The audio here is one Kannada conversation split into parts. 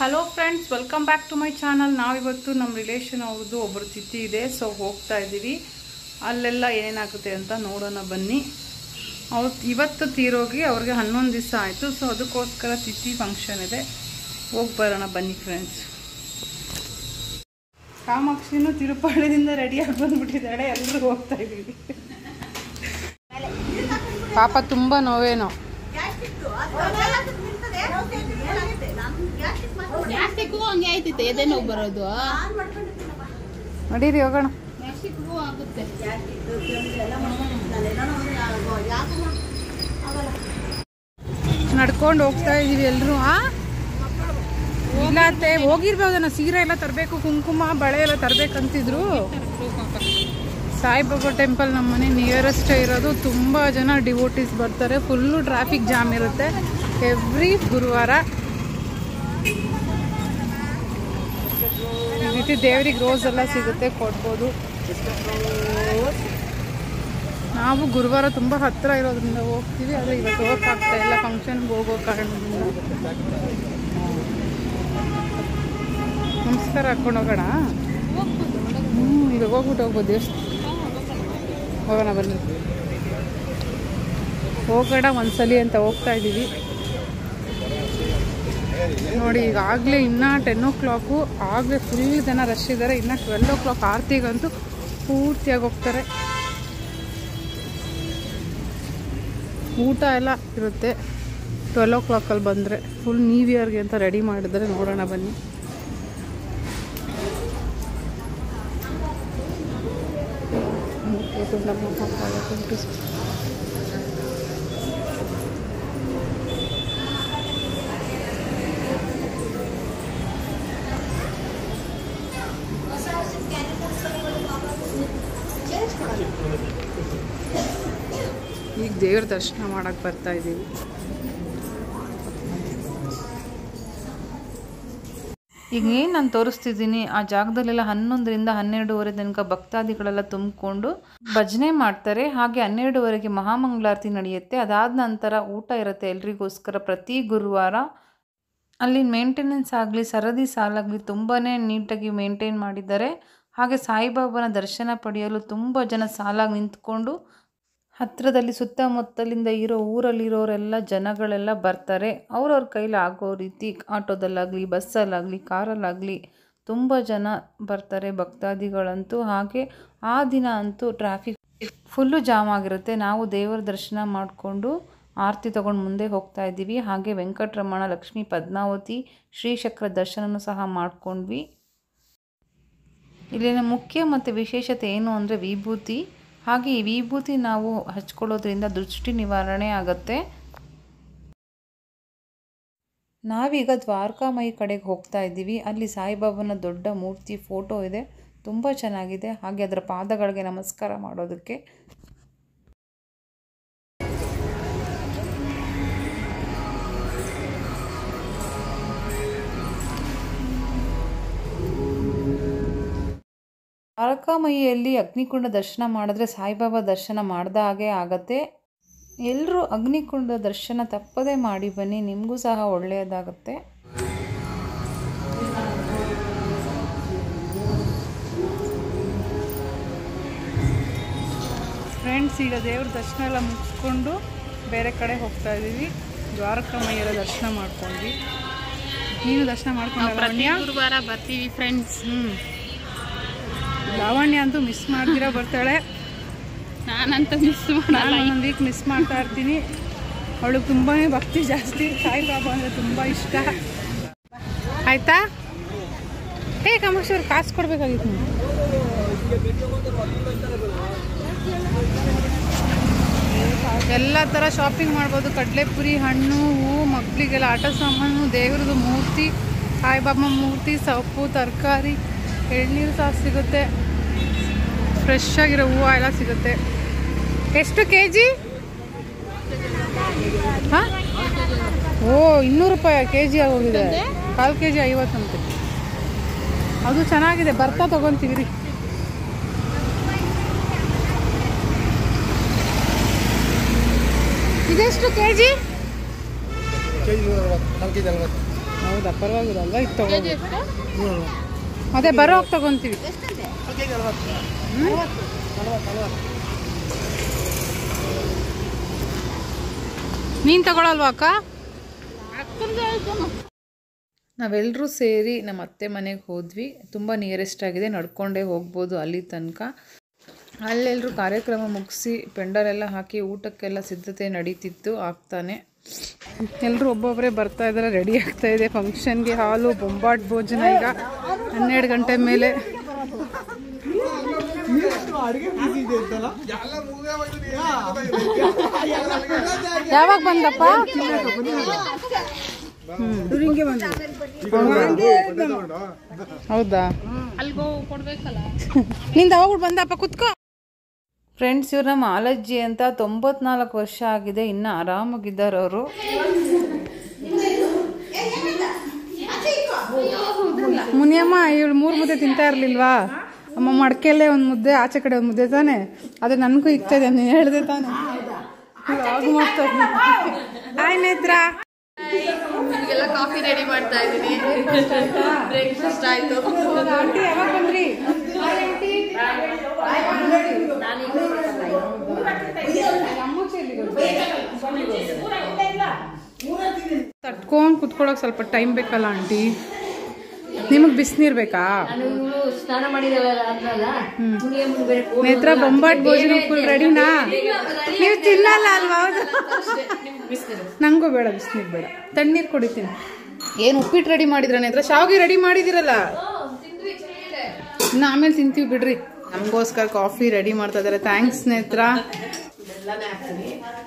Hello friends, welcome back to my channel. ನಾವಿವತ್ತು ನಮ್ಮ ರಿಲೇಷನ್ ಅವ್ರದ್ದು ಒಬ್ಬರು ತಿಥಿ ಇದೆ, ಸೊ ಹೋಗ್ತಾ ಇದ್ದೀವಿ. ಅಲ್ಲೆಲ್ಲ ಏನೇನಾಗುತ್ತೆ ಅಂತ ನೋಡೋಣ ಬನ್ನಿ. ಇವತ್ತು ತೀರೋಗಿ ಅವ್ರಿಗೆ 11 ದಿವಸ ಆಯಿತು, ಸೊ ಅದಕ್ಕೋಸ್ಕರ ತಿಥಿ ಫಂಕ್ಷನ್ ಇದೆ. ಹೋಗಿ ಬರೋಣ ಬನ್ನಿ ಫ್ರೆಂಡ್ಸ್. ಕಾಮಾಕ್ಷಿನೂ ತಿರುಪಾಳ್ಯದಿಂದ ರೆಡಿಯಾಗಿ ಬಂದ್ಬಿಟ್ಟಿದ್ದಾಳೆ. ಎಲ್ಲರೂ ಹೋಗ್ತಾ ಇದ್ದೀವಿ. ಪಾಪ ತುಂಬ ನೋವೇನೋ. ಬರೋದು ನಡೀರಿ ಹೋಗೋಣ. ನಡ್ಕೊಂಡು ಹೋಗ್ತಾ ಇದೀವಿ ಎಲ್ಲರೂ. ಇಲ್ಲತ್ತೆ ಹೋಗಿರ್ಬೋದನ್ನ. ಸೀರೆ ಎಲ್ಲ ತರಬೇಕು, ಕುಂಕುಮ ಬಳೆ ಎಲ್ಲ ತರಬೇಕಂತಿದ್ರು. ಸಾಯಿಬಾಬಾ ಟೆಂಪಲ್ ನಮ್ಮ ಮನೆ ನಿಯರೆಸ್ಟ್ ಇರೋದು. ತುಂಬ ಜನ ಡಿವೋಟೀಸ್ ಬರ್ತಾರೆ. ಫುಲ್ಲು ಟ್ರಾಫಿಕ್ ಜಾಮ್ ಇರುತ್ತೆ ಎವ್ರಿ ಗುರುವಾರ. ಈ ರೀತಿ ದೇವ್ರಿಗೆ ರೋಸ್ ಎಲ್ಲ ಸಿಗುತ್ತೆ, ಕೊಡ್ಬೋದು. ನಾವು ಗುರುವಾರ ತುಂಬ ಹತ್ತಿರ ಇರೋದ್ರಿಂದ ಹೋಗ್ತೀವಿ, ಆದರೆ ಇವತ್ತು ಹೋಗೋಕ್ಕಾಗ್ತಾ ಇಲ್ಲ ಫಂಕ್ಷನ್ಗೆ ಹೋಗೋ ಕಾರಣದಿಂದ. ನಮಸ್ಕಾರ ಹಾಕ್ಕೊಂಡು ಹೋಗೋಣ. ಇವಾಗ ಹೋಗ್ಬಿಟ್ಟು ಹೋಗ್ಬೋದು. ದೇವಸ್ಥಾನ ಹೋಗೋಣ ಬನ್ನಿ. ಹೋಗೋಣ ಒಂದ್ಸಲಿ ಅಂತ ಹೋಗ್ತಾ ಇದ್ದೀವಿ. ನೋಡಿ, ಈಗಾಗಲೇ ಇನ್ನೂ 10 o'clock, ಆಗಲೇ ಫುಲ್ ಜನ ರಶ್ ಇದ್ದಾರೆ. ಇನ್ನು 12 o'clock ಆರತಿಗಂತೂ ಪೂರ್ತಿಯಾಗಿ ಹೋಗ್ತಾರೆ. ಊಟ ಎಲ್ಲ ಇರುತ್ತೆ 12 o'clock ಬಂದರೆ. ಫುಲ್ ನ್ಯೂ ಇಯರ್ಗೆ ಅಂತ ರೆಡಿ ಮಾಡಿದರೆ. ನೋಡೋಣ ಬನ್ನಿ. ಈಗ ದೇವ್ರ ದರ್ಶನ ಮಾಡಕ್ಕೆ ಬರ್ತಾ ಇದ್ದೀವಿ. ಈಗ ಏನು ನಾನು ತೋರಿಸ್ತಿದ್ದೀನಿ, ಆ ಜಾಗದಲ್ಲೆಲ್ಲ 11ರಿಂದ 12 ತನಕ ಭಕ್ತಾದಿಗಳೆಲ್ಲ ತುಂಬಿಕೊಂಡು ಭಜನೆ ಮಾಡ್ತಾರೆ. ಹಾಗೆ 12ವರೆಗೆ ಮಹಾಮಂಗಳಾರತಿ ನಡೆಯುತ್ತೆ. ಅದಾದ ನಂತರ ಊಟ ಇರುತ್ತೆ ಎಲ್ರಿಗೋಸ್ಕರ ಪ್ರತಿ ಗುರುವಾರ. ಅಲ್ಲಿ ಮೇಂಟೆನೆನ್ಸ್ ಆಗಲಿ, ಸರದಿ ಸಾಲಾಗಲಿ ತುಂಬಾ ನೀಟಾಗಿ ಮೇಂಟೈನ್ ಮಾಡಿದ್ದಾರೆ. ಹಾಗೆ ಸಾಯಿಬಾಬಾನ ದರ್ಶನ ಪಡೆಯಲು ತುಂಬ ಜನ ಸಾಲಾಗಿ ನಿಂತ್ಕೊಂಡು ಹತ್ತಿರದಲ್ಲಿ ಸುತ್ತಮುತ್ತಲಿಂದ ಇರೋ ಊರಲ್ಲಿರೋರೆಲ್ಲ ಜನಗಳೆಲ್ಲ ಬರ್ತಾರೆ. ಅವ್ರವ್ರ ಕೈಲಿ ಆಗೋ ರೀತಿ ಆಟೋದಲ್ಲಾಗಲಿ, ಬಸ್ಸಲ್ಲಾಗಲಿ, ಕಾರಲ್ಲಾಗಲಿ ತುಂಬ ಜನ ಬರ್ತಾರೆ ಭಕ್ತಾದಿಗಳಂತೂ. ಹಾಗೆ ಆ ದಿನ ಅಂತೂ ಟ್ರಾಫಿಕ್ ಫುಲ್ಲು ಜಾಮ್ ಆಗಿರುತ್ತೆ. ನಾವು ದೇವರ ದರ್ಶನ ಮಾಡಿಕೊಂಡು ಆರತಿ ತೊಗೊಂಡು ಮುಂದೆ ಹೋಗ್ತಾ ಇದ್ದೀವಿ. ಹಾಗೆ ವೆಂಕಟರಮಣ, ಲಕ್ಷ್ಮೀ ಪದ್ಮಾವತಿ, ಶ್ರೀಚಕ್ರ ದರ್ಶನನೂ ಸಹ ಮಾಡ್ಕೊಂಡ್ವಿ. ಇಲ್ಲಿನ ಮುಖ್ಯ ಮತ್ತು ವಿಶೇಷತೆ ಏನು ಅಂದರೆ ವಿಭೂತಿ. ಹಾಗೆ ಈ ವಿಭೂತಿ ನಾವು ಹಚ್ಕೊಳ್ಳೋದ್ರಿಂದ ದೃಷ್ಟಿ ನಿವಾರಣೆ ಆಗುತ್ತೆ. ನಾವೀಗ ದ್ವಾರಕಾಮಯಿ ಕಡೆಗೆ ಹೋಗ್ತಾ ಇದ್ದೀವಿ. ಅಲ್ಲಿ ಸಾಯಿಬಾಬಾನ ದೊಡ್ಡ ಮೂರ್ತಿ ಫೋಟೋ ಇದೆ, ತುಂಬ ಚೆನ್ನಾಗಿದೆ. ಹಾಗೆ ಅದರ ಪಾದಗಳಿಗೆ ನಮಸ್ಕಾರ ಮಾಡೋದಕ್ಕೆ. ದ್ವಾರಕಾಮಯಿಯಲ್ಲಿ ಅಗ್ನಿಕುಂಡ ದರ್ಶನ ಮಾಡಿದ್ರೆ ಸಾಯಿಬಾಬಾ ದರ್ಶನ ಮಾಡ್ದ ಹಾಗೆ ಆಗತ್ತೆ. ಎಲ್ಲರೂ ಅಗ್ನಿಕುಂಡ ದರ್ಶನ ತಪ್ಪದೇ ಮಾಡಿ ಬನ್ನಿ, ನಿಮಗೂ ಸಹ ಒಳ್ಳೆಯದಾಗುತ್ತೆ. ಫ್ರೆಂಡ್ಸ್, ಈಗ ದೇವ್ರ ದರ್ಶನ ಎಲ್ಲ ಮುಗಿಸ್ಕೊಂಡು ಬೇರೆ ಕಡೆ ಹೋಗ್ತಾ ಇದ್ದೀವಿ. ದ್ವಾರಕಾಮಯಿಯೆಲ್ಲ ದರ್ಶನ ಮಾಡ್ಕೊಂಡ್ವಿ. ನೀನು ದರ್ಶನ ಮಾಡ್ಕೊಂಡು ಪ್ರತಿ ಗುರುವಾರ ಬರ್ತೀವಿ ಫ್ರೆಂಡ್ಸ್. ಲಾವಣ್ಯ ಅಂತೂ ಮಿಸ್ ಮಾಡ್ದಿರ ಬರ್ತಾಳೆ. ನಾನಂತೂ ಮಿಸ್ ಮಾಡಲ್ಲ. ಒಂದೊಂದು ವೀಕ್ ಮಿಸ್ ಮಾಡ್ತಾ ಇರ್ತೀನಿ. ಅವಳಿಗೆ ತುಂಬಾ ಭಕ್ತಿ ಜಾಸ್ತಿ. ಸಾಯಿಬಾಬಾ ಅಂದರೆ ತುಂಬ ಇಷ್ಟ. ಆಯಿತಾ? ಕಾಮಾಕ್ಷಿ ಅವ್ರು ಕಾಸು ಕೊಡಬೇಕಾಗಿತ್ತು. ಎಲ್ಲ ಥರ ಶಾಪಿಂಗ್ ಮಾಡ್ಬೋದು. ಕಡಲೆಪುರಿ, ಹಣ್ಣು, ಹೂವು, ಮಕ್ಕಳಿಗೆಲ್ಲ ಆಟ ಸಾಮಾನು, ದೇವ್ರದ್ದು ಮೂರ್ತಿ, ಸಾಯಿಬಾಬಾ ಮೂರ್ತಿ, ಸೊಪ್ಪು, ತರಕಾರಿ, ಎಳ್ನೀರು ಸಹ ಸಿಗುತ್ತೆ. ಫ್ರೆಶ್ ಆಗಿರೋ ಹೂವು ಎಲ್ಲ ಸಿಗುತ್ತೆ. ಎಷ್ಟು kg? ಹಾಂ, ಓ 200 ರೂಪಾಯಿ kg ಆಗೋಗಿದೆ. 1/4 kg 50 ಅಂತೆ. ಅದು ಚೆನ್ನಾಗಿದೆ, ಬರ್ತಾ ತೊಗೊತೀವಿ ರೀ. ಇದೆಷ್ಟು kg? 4 kg 40. ಹೌದಾ, ಪರವಾಗಿಲ್ಲ ಅಲ್ವಾ? ಇದು ತಗೋ. ಅದೇ ಬರೋವಾಗ ತಗೊಂತೀವಿ. ನೀನು ತಗೊಳಲ್ವಾ ಅಕ್ಕ? ನಾವೆಲ್ಲರೂ ಸೇರಿ ನಮ್ಮ ಅತ್ತೆ ಮನೆಗೆ ಹೋದ್ವಿ. ತುಂಬ ನಿಯರೆಸ್ಟ್ ಆಗಿದೆ, ನಡ್ಕೊಂಡೇ ಹೋಗ್ಬೋದು ಅಲ್ಲಿ ತನಕ. ಅಲ್ಲೆಲ್ಲರೂ ಕಾರ್ಯಕ್ರಮ ಮುಗಿಸಿ ಪೆಂಡಲೆಲ್ಲ ಹಾಕಿ ಊಟಕ್ಕೆಲ್ಲ ಸಿದ್ಧತೆ ನಡೀತಿತ್ತು, ಆಗ್ತಾನೆ. ಎಲ್ಲರೂ ಒಬ್ಬೊಬ್ಬರೇ ಬರ್ತಾ ಇದ್ದಾರೆ, ರೆಡಿ ಆಗ್ತಾ ಇದೆ ಫಂಕ್ಷನ್ಗೆ. ಹಾಲು ಬೊಂಬಾಟ್ ಭೋಜನ ಈಗ 12 ಗಂಟೆ ಮೇಲೆ. ಯಾವಾಗ ಬಂದಪ್ಪ? ಹೌದಾ, ನಿಂದ ಹೋಗ್ಬಿಟ್ಟು ಬಂದಪ್ಪ, ಕುತ್ಕೋ. ಫ್ರೆಂಡ್ಸ್, ಇವ್ರು ನಮ್ಮ ಆಲಜ್ಜಿ ಅಂತ, 94 ವರ್ಷ ಆಗಿದೆ, ಇನ್ನೂ ಆರಾಮಾಗಿದ್ದಾರೆ ಅವರು. ಮುನಿಯಮ್ಮ ಇವಳು 3 ಮುದ್ದೆ ತಿಂತಾ ಇರ್ಲಿಲ್ವಾ? ಅಮ್ಮ ಮಡಕೆಲ್ಲೇ ಒಂದು ಮುದ್ದೆ, ಆಚೆ ಕಡೆ ಒಂದು ಮುದ್ದೆ ತಾನೆ, ಅದು ನನಗೂ ಇಕ್ತಾ ಇದೆ, ನೀನು ಹೇಳಿದೆ ತಾನೆ. ಹಾಯ್ ನೇತ್ರ. ಈಗೆಲ್ಲ ಕಾಫಿ ರೆಡಿ ಮಾಡ್ತಾ ಇದ್ದೀನಿ. ಬ್ರೇಕ್ಫಾಸ್ಟ್ ಆಯ್ತು. ಆಂಟಿ ಯಾವಾಗ ಬಂದ್ರಿ? ತಟ್ಕೊಂಡು ಕುತ್ಕೊಳ್ಳೋಕೆ ಸ್ವಲ್ಪ ಟೈಮ್ ಬೇಕಲ್ಲ ಆಂಟಿ? ನಿಮಗೆ ಬಿಸಿನೀರು ಬೇಕಾ? ನೇತ್ರ ಬೊಂಬಾಟ್ ಭೋಜನ ಫುಲ್ ರೆಡಿನಾ? ನೀವು ತಿನ್ನಲ್ಲ ಅಲ್ವಾ? ಹೌದು, ನಂಗೂ ಬೇಡ, ಬಿಸಿನೀರು ಬೇಡ, ತಣ್ಣೀರು ಕುಡಿತೀನಿ. ಏನು ಉಪ್ಪಿಟ್ಟು ರೆಡಿ ಮಾಡಿದ್ರ ನೇತ್ರ? ಶಾವಿಗೆ ರೆಡಿ ಮಾಡಿದಿರಲ್ಲ, ಇನ್ನು ಆಮೇಲೆ ತಿಂತೀವಿ ಬಿಡ್ರಿ. ನಮಗೋಸ್ಕರ ಕಾಫಿ ರೆಡಿ ಮಾಡ್ತಾ ಇದ್ದಾರೆ. ಥ್ಯಾಂಕ್ಸ್ ನೇತ್ರ.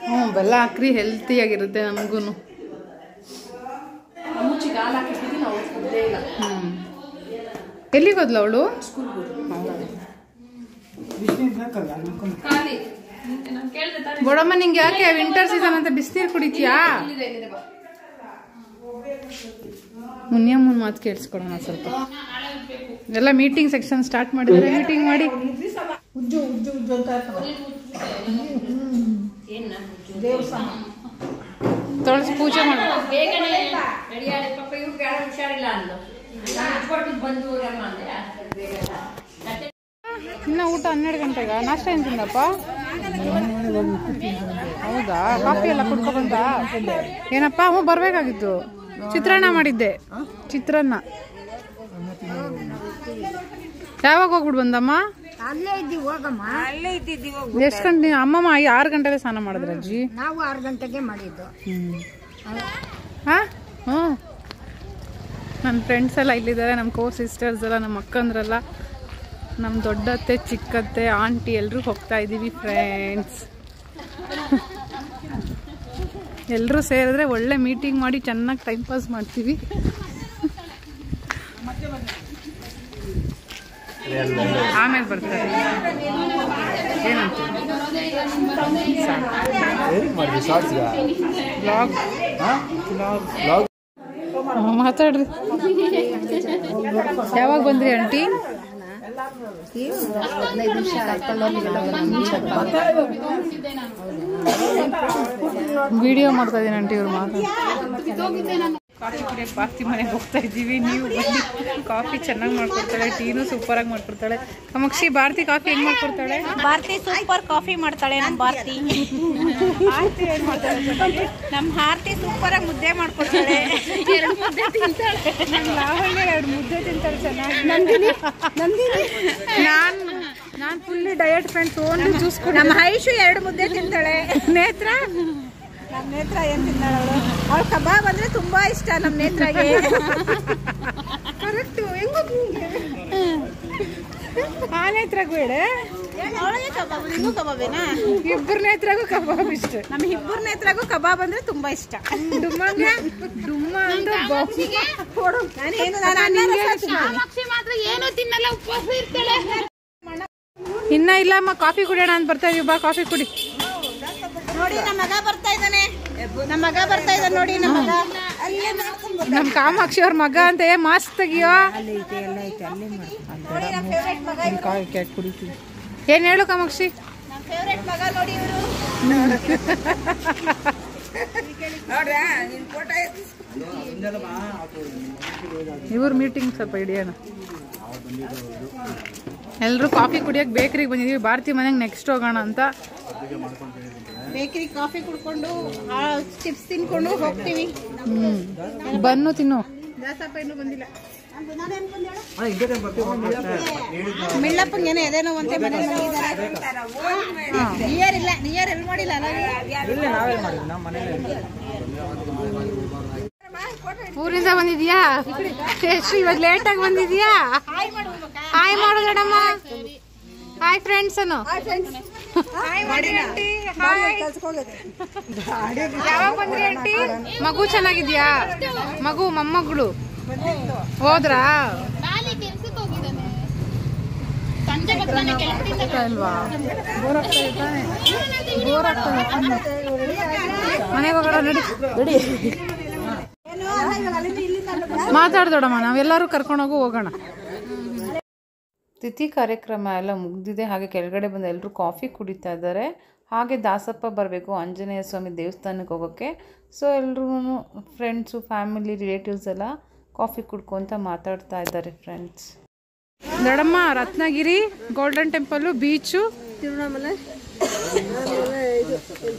ಹ್ಞೂ, ಬೆಲ್ಲ ಹಾಕ್ರಿ, ಹೆಲ್ತಿಯಾಗಿರುತ್ತೆ ನಮಗೂ. ಎಲ್ಲಿಗೆ ಹೋದ್ಲ ಅವಳು? ಬೋಡಮ್ಮ, ನಿಂಗೆ ಯಾಕೆ ವಿಂಟರ್ ಸೀಸನ್ ಅಂತ ಬಿಸಿನೀರು ಕುಡಿತೀಯಾ? ಮುನಿಯಮ್ಮನ ಮಾತು ಕೇಳಿಸ್ಕೊಡೋಣ ಸ್ವಲ್ಪ. ಎಲ್ಲ ಮೀಟಿಂಗ್ ಸೆಕ್ಷನ್ ಸ್ಟಾರ್ಟ್ ಮಾಡಿದ್ದಾರೆ, ಮೀಟಿಂಗ್ ಮಾಡಿ. ತೊಳಸಿ ಪೂಜೆ ಮಾಡಿ. ಇನ್ನು ಊಟ 12 ಗಂಟೆಗ? ನಾಷ್ಟ ಏನು ತಿಂದಪ್ಪ? ಹೌದಾ, ಕಾಫಿ ಎಲ್ಲ ಕುಡ್ಕೊಬಂದ? ಏನಪ್ಪ? ಹ್ಞೂ, ಬರಬೇಕಾಗಿತ್ತು. ಚಿತ್ರಾನ್ನ ಮಾಡಿದ್ದೆ, ಚಿತ್ರಾನ್ನ. ಯಾವಾಗ ಹೋಗ್ಬಿಟ್ಟು ಬಂದಮ್ಮ? ಎಷ್ಟು ಗಂಟೆ? ಅಮ್ಮಮ್ಮ 6 ಗಂಟೆಗೆ ಸ್ನಾನ ಮಾಡಿದ್ರ ಅಜ್ಜಿ? ನಾವು 6 ಗಂಟೆಗೆ ಮಾಡಿದ್ದು. ಹಾಂ, ಹ್ಞೂ. ನನ್ನ ಫ್ರೆಂಡ್ಸ್ ಎಲ್ಲ ಇಲ್ಲಿದ್ದಾರೆ, ನಮ್ಮ ಕೋ ಸಿಸ್ಟರ್ಸ್ ಎಲ್ಲ, ನಮ್ಮ ಅಕ್ಕಂದ್ರೆಲ್ಲ, ನಮ್ಮ ದೊಡ್ಡತ್ತೆ, ಚಿಕ್ಕತ್ತೆ, ಆಂಟಿ ಎಲ್ಲರೂ ಹೋಗ್ತಾ ಇದ್ದೀವಿ ಫ್ರೆಂಡ್ಸ್. ಎಲ್ಲರೂ ಸೇರಿದ್ರೆ ಒಳ್ಳೆ ಮೀಟಿಂಗ್ ಮಾಡಿ ಚೆನ್ನಾಗಿ ಟೈಮ್ ಪಾಸ್ ಮಾಡ್ತೀವಿ. ಆಮೇಲೆ ಬರ್ತಾರೆ. ಏನಂತ ಮಾತಾಡ್ರಿ. ಯಾವಾಗ ಬಂದ್ರಿ ಆಂಟಿ? 15 ನಿಮಿಷ ವಿಡಿಯೋ ಮಾಡ್ತಾ ಇದ್ದೀನಿ ಆಂಟಿ, ಇವ್ರು ಮಾತಾಡ್ತಾರೆ. ಕಾಫಿ ಕುಡಿಯೋಕೆ ಭಾರತಿ ಮನೆಗೆ ಹೋಗ್ತಾ ಇದ್ದೀವಿ. ನೀವು ಬನ್ನಿ, ಕಾಫಿ ಚೆನ್ನಾಗಿ ಮಾಡ್ಕೊಡ್ತಾಳೆ, ಟೀನು ಸೂಪರಾಗಿ ಮಾಡ್ಕೊಡ್ತಾಳೆ. ಕಾಮಾಕ್ಷಿ, ಭಾರತಿ ಕಾಫಿ ಹೆಂಗ್ ಮಾಡ್ಕೊಡ್ತಾಳೆ? ಭಾರತಿ ಸೂಪರ್ ಕಾಫಿ ಮಾಡ್ತಾಳೆ. ನಮ್ಮ ಭಾರತಿ ಆರತಿ ಏನು ಮಾಡ್ತಾಳೆ? ನಮ್ಮ ಭಾರತಿ ಸೂಪರ್ ಆಗಿ ಮುದ್ದೆ ಮಾಡ್ಕೊಡ್ತಾಳೆ. 2 ಮುದ್ದೆ ತಿಂತಾಳೆ. ಲಾವಣ್ಯ 2 ಮುದ್ದೆ ತಿಂತಾಳೆ ಚೆನ್ನಾಗಿ. ನಾನು fully diet friends, only juice. ನಮ್ಮ ಐಶು 2 ಮುದ್ದೆ ತಿಂತಾಳೆ. ನೇತ್ರ, ನಮ್ಮ ನೇತ್ರ ಏನ್ ತಿಂತಾಳೆ ಅವಳು? ಅವಳು ಕಬಾಬ್ ಅಂದ್ರೆ ತುಂಬಾ ಇಷ್ಟ ನಮ್ಮ ನೇತ್ರಗೆ. ಕರೆಕ್ಟು. ಆ ನೇತ್ರಗೂ ಬೇಡ, ಅವಳಿಗೆ ಕಬಾಬ್, ನಿಂಗೂ ಕಬಾಬೇನಾ? ಇಬ್ಬರು ನೇತ್ರಗೂ ಕಬಾಬ್ ಇಷ್ಟ. ನಮ್ಮ ಇಬ್ಬರು ನೇತ್ರಗೂ ಕಬಾಬ್ ಅಂದ್ರೆ ತುಂಬಾ ಇಷ್ಟ. ಡುಮ್ಮ ಅಂದ್ರೆ ಮಾತ್ರ ಏನೋ ತಿನ್ನಲ್ಲ, ಉಪವಾಸ ಇರ್ತಾಳೆ. ಇನ್ನ ಇಲ್ಲಮ್ಮ, ಕಾಫಿ ಕುಡಿಯೋಣ ಅಂತ ಬರ್ತಾ ಇದೀವಿ. ಬಾ, ಕಾಫಿ ಕುಡಿ. ನೋಡಿ, ನಮ್ಮ ಮಗ ಬರ್ತಾ ಇದ್ದಾನೆ. ನೋಡಿ ನಮ್ಮ ಮಗ. ನಮ್ ಕಾಮಾಕ್ಷಿ ಅವ್ರ ಮಗ ಅಂತ. ಮಾಸ್ಕ್ ತೆಗಿಯೋ. ಕುಡಿತೀವಿ. ಏನ್ ಹೇಳು ಕಾಮಾಕ್ಷಿ? ನಮ್ಮ ಫೇವರೇಟ್ ಮಗ ನೋಡಿ ಇವರು. ಇವ್ರ ಮೀಟಿಂಗ್ ಸ್ವಲ್ಪ ಹಿಡಿಯೋಣ. ಎಲ್ಲರೂ ಕಾಫಿ ಕುಡಿಯೋಕೆ ಬೇಕ್ರಿಗೆ ಬಂದಿದ್ದೀವಿ. ಭಾರತಿ ಮನೆಗೆ ನೆಕ್ಸ್ಟ್ ಹೋಗೋಣ ಅಂತ. ಬೇಕರಿ ಕಾಫಿ ಕುಡ್ಕೊಂಡು ಚಿಪ್ಸ್ ತಿನ್ಕೊಂಡು ಹೋಗ್ತೀವಿ. ಬನ್ನು ತಿನ್ನು. ದಾಸಪ್ಪ ಇನ್ನೂ ಬಂದಿಲ್ಲ. ಮಿಳ್ಳಪ್ಪಂಗೆ ಏನೋ ಎದೇನೋ ಅಂತೆ ಮನೆ ನಿಯರ್ ಇಲ್ಲ. ನಿಯರ್ ಎಲ್ಲಿ ಮಾಡಿಲ್ಲ ಅಲ್ಲ. ಊರಿಂದ ಬಂದಿದ್ಯಾ? ಎಷ್ಟು ಇವತ್ತು ಲೇಟಾಗಿ ಬಂದಿದ್ಯಾ? ಹಾಯ್ ಮಾಡು ಮೇಡಮ್ಮ. ಹಾಯ್ ಫ್ರೆಂಡ್ಸ್ ಅನ್ನು. ಯಾವಾಗ ಬಂದ್ರಿ ಆಂಟಿ? ಮಗು ಚೆನ್ನಾಗಿದ್ಯಾ? ಮಗು ಮೊಮ್ಮಗಳು ಹೋದ್ರಾ? ಅಲ್ವಾ? ಮನೆಗೆ ಹೋಗೋಣ ನಡಿ. ಮಾತಾಡ್ದೋಡಮ್ಮ, ನಾವೆಲ್ಲರೂ ಕರ್ಕೊಂಡೋಗು ಹೋಗೋಣ. ತಿಥಿ ಕಾರ್ಯಕ್ರಮ ಎಲ್ಲ ಮುಗ್ದಿದೆ. ಹಾಗೆ ಕೆಳಗಡೆ ಬಂದು ಎಲ್ಲರೂ ಕಾಫಿ ಕುಡಿತಾ ಇದ್ದಾರೆ. ಹಾಗೆ ದಾಸಪ್ಪ ಬರಬೇಕು ಆಂಜನೇಯ ಸ್ವಾಮಿ ದೇವಸ್ಥಾನಕ್ಕೆ ಹೋಗೋಕ್ಕೆ. ಸೊ ಎಲ್ಲರೂ ಫ್ರೆಂಡ್ಸು, ಫ್ಯಾಮಿಲಿ, ರಿಲೇಟಿವ್ಸ್ ಎಲ್ಲ ಕಾಫಿ ಕುಡ್ಕೊಂತ ಮಾತಾಡ್ತಾ ಇದ್ದಾರೆ ಫ್ರೆಂಡ್ಸ್. ದೊಡ್ಡಮ್ಮ, Ratnagiri, golden temple, beach, Tiruvannamalai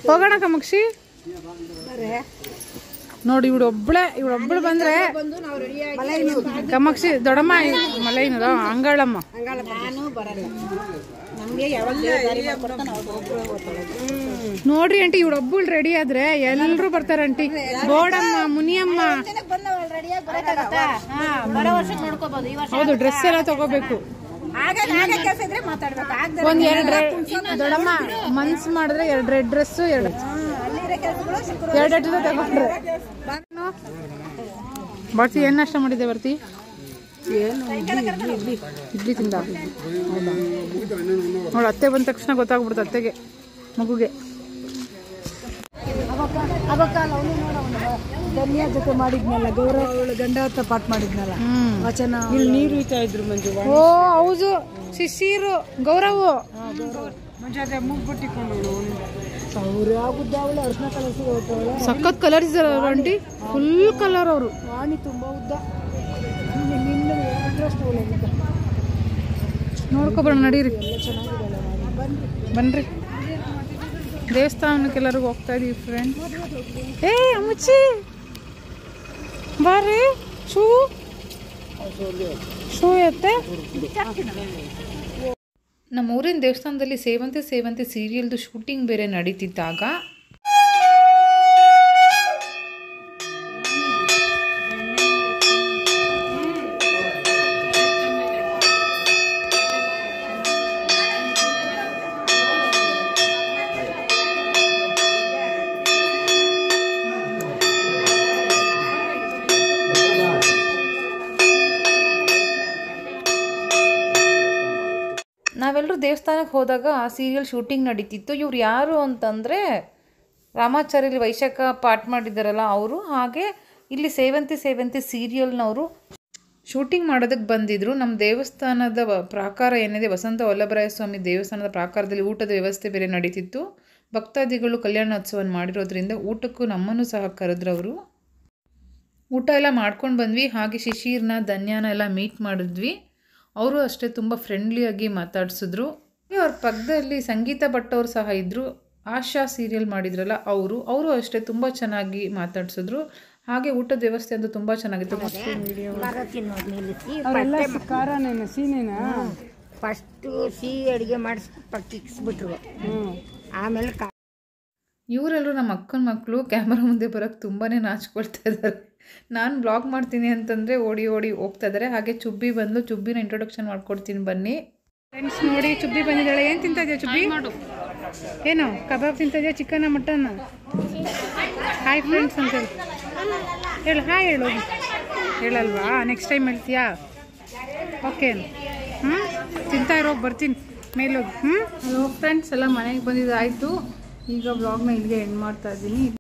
ಹೋಗೋಣ ಕಮಕ್ಷಿ. ನೋಡಿ ಇವಳೊಬ್ಳು ಬಂದ್ರೆ ಕಮಕ್ಷಿ. ದೊಡ್ಡಮ್ಮ ಮಲೈನದ ಅಂಗಳಮ್ಮ. ನಾನು ಬರಲ್ಲ. ನಮ್ಗೆ ಯಾವಾಗ ನೋಡ್ರಿ ಆಂಟಿ, ಇವಳೊಬ್ಬಳು ರೆಡಿ ಆದ್ರೆ ಎಲ್ಲರೂ ಬರ್ತಾರೆ ಆಂಟಿ. ಬೋಡಮ್ಮ, ಮುನಿಯಮ್ಮ. ಹೌದು, ಡ್ರೆಸ್ ಎಲ್ಲ ತಗೋಬೇಕು. ಒಂದ್ ದೊಡ್ಡಮ್ಮ ಮನ್ಸ್ ಮಾಡಿದ್ರೆ 2 ರೆಡ್ ಡ್ರೆಸ್, 2 ಜೊತೆ ತಗೊಂಡ್ರೆ. ಬರ್ತಿ ಏನ್ ನಾಷ್ಟ ಮಾಡಿದ್ದೆ? ಬರ್ತಿ ಇಡ್ಲಿ ತಿಂದ. ನೋಡಿ, ಅತ್ತೆ ಬಂದ ತಕ್ಷಣ ಗೊತ್ತಾಗ್ಬಿಡ್ತು ಅತ್ತೆಗೆ, ಮಗುಗೆ. ಧನ್ಯಾ ಜೊತೆ ಮಾಡಿದ್ನಲ್ಲ, ಗೌರವ ಗಂಡ ಹತ್ರ ಪಾಠ ಮಾಡಿದ್ನಲ್ಲ, ವಚನ ಇಲ್ಲಿ ನೀರು ಇತ್ತಾ ಇದ್ರು ಮಂಜು. ಓ ಹೌದು, ಶಿಶಿರು ಗೌರವ್ ಮುಂಜಾನೆ ಮುಗ್ಬಿಟ್ಟಿಕೊಂಡು ಅವ್ರು ಯಾಗುದ್ದ ಅವಳು ಅರ್ಶನ ಕಲಸಿ ಹೋಗ್ತಾವಳೆ. ಸಖತ್ ಕಲರ್ ಇದ್ದಾರೆ ಆಂಟಿ, ಫುಲ್ ಕಲರ್ ಅವರು. ವಾಣಿ ತುಂಬಾ ಉದ್ದ. ನಿನ್ನ ಇಂಟ್ರೆಸ್ಟ್ ನೋಡ್ಕೊಬರೋಣ ನಡೀರಿ. ಚೆನ್ನಾಗಿದಲ್ಲ, ಬನ್ರಿ. ದೇವಸ್ಥಾನಕ್ಕೆ ಎಲ್ಲರಿಗೂ ಹೋಗ್ತಾ ಇದೀವಿ ಫ್ರೆಂಡ್. ಏ ಅಮ್ಮಚ್ಚಿ ಬಾರಿ. ಶೂ ಎತ್ತೆ. ನಮ್ಮ ಊರಿನ ದೇವಸ್ಥಾನದಲ್ಲಿ ಸೇವಂತಿ ಸೇವಂತಿ ಸೀರಿಯಲ್ದು ಶೂಟಿಂಗ್ ಬೇರೆ ನಡೀತಿದ್ದಾಗ ನಾವೆಲ್ಲರೂ ದೇವಸ್ಥಾನಕ್ಕೆ ಹೋದಾಗ ಆ ಸೀರಿಯಲ್ ಶೂಟಿಂಗ್ ನಡೀತಿತ್ತು. ಇವ್ರು ಯಾರು ಅಂತಂದರೆ ರಾಮಾಚಾರ್ಯಲ್ಲಿ ವೈಶಾಖ ಪಾಠ ಮಾಡಿದ್ದಾರಲ್ಲ ಅವರು. ಹಾಗೆ ಇಲ್ಲಿ ಸೇವಂತಿ ಸೇವಂತಿ ಸೀರಿಯಲ್ನವರು ಶೂಟಿಂಗ್ ಮಾಡೋದಕ್ಕೆ ಬಂದಿದ್ದರು. ನಮ್ಮ ದೇವಸ್ಥಾನದ ಪ್ರಾಕಾರ ಏನಿದೆ, ವಸಂತ ವಲ್ಲಭರಾಯ ಸ್ವಾಮಿ ದೇವಸ್ಥಾನದ ಪ್ರಾಕಾರದಲ್ಲಿ ಊಟದ ವ್ಯವಸ್ಥೆ ಬೇರೆ ನಡೀತಿತ್ತು. ಭಕ್ತಾದಿಗಳು ಕಲ್ಯಾಣೋತ್ಸವ ಮಾಡಿರೋದ್ರಿಂದ ಊಟಕ್ಕೂ ನಮ್ಮನ್ನು ಸಹ ಕರೆದ್ರವರು. ಊಟ ಎಲ್ಲ ಮಾಡ್ಕೊಂಡು ಬಂದ್ವಿ. ಹಾಗೆ ಶಿಶಿರ್ನ, ಧನ್ಯಾನ ಎಲ್ಲ ಮೀಟ್ ಮಾಡಿದ್ವಿ. ಅವರು ಅಷ್ಟೇ ತುಂಬ ಫ್ರೆಂಡ್ಲಿಯಾಗಿ ಮಾತಾಡಿಸಿದ್ರು. ಅವ್ರ ಪಕ್ಕದಲ್ಲಿ ಸಂಗೀತ ಭಟ್ ಅವರು ಸಹ ಇದ್ದರು. ಆಶಾ ಸೀರಿಯಲ್ ಮಾಡಿದ್ರಲ್ಲ ಅವರು ಅಷ್ಟೇ ತುಂಬ ಚೆನ್ನಾಗಿ ಮಾತಾಡಿಸಿದ್ರು. ಹಾಗೆ ಊಟದ ವ್ಯವಸ್ಥೆ ಅಂತೂ ತುಂಬ ಚೆನ್ನಾಗಿತ್ತು. ಫಸ್ಟು ಸಿಹಿ ಅಡುಗೆ ಮಾಡಿಸ್ಬಿಟ್ರು. ಆಮೇಲೆ ಇವರೆಲ್ಲರೂ ನಮ್ಮ ಅಕ್ಕನ ಮಕ್ಕಳು ಕ್ಯಾಮರಾ ಮುಂದೆ ಬರೋಕ್ಕೆ ತುಂಬಾ ನಾಚ್ಕೊಳ್ತಾ ಇದ್ದಾರೆ. ನಾನು ಬ್ಲಾಗ್ ಮಾಡ್ತೀನಿ ಅಂತಂದರೆ ಓಡಿ ಹೋಗ್ತಾ ಇದ್ದಾರೆ. ಹಾಗೆ ಚುಬ್ಬಿ ಬಂದು ಚುಬ್ಬಿನ ಇಂಟ್ರೊಡಕ್ಷನ್ ಮಾಡ್ಕೊಡ್ತೀನಿ ಬನ್ನಿ ಫ್ರೆಂಡ್ಸ್. ನೋಡಿ, ಚುಬ್ಬಿ ಬಂದಿದ್ದಾಳೆ. ಏನು ತಿಂತಾ ಇದೆಯಾ ಚುಬ್ಬಿ? ಏನು ಕಬಾಬ್ ತಿಂತಾ ಇದೆಯಾ? Chicken mutton? ಹಾಯ್ ಫ್ರೆಂಡ್ಸ್ ಅಂತ ಹೇಳು. ಹಾಯ್ ಹೇಳು. ಹೇಳಲ್ವಾ? ನೆಕ್ಸ್ಟ್ ಟೈಮ್ ಹೇಳ್ತೀಯಾ? ಓಕೆ. ತಿಂತಾ ಇರೋಗಿ ಬರ್ತೀನಿ ಮೇಲೋಗಿ. ಹಲೋ ಫ್ರೆಂಡ್ಸ್, ಎಲ್ಲ ಮನೆಗೆ ಬಂದಿದ್ದಾಯಿತು. ಈಗ ಬ್ಲಾಗ್ನ ಇಲ್ಲಿಗೆ ಎಂಡ್ ಮಾಡ್ತಾ ಇದ್ದೀನಿ.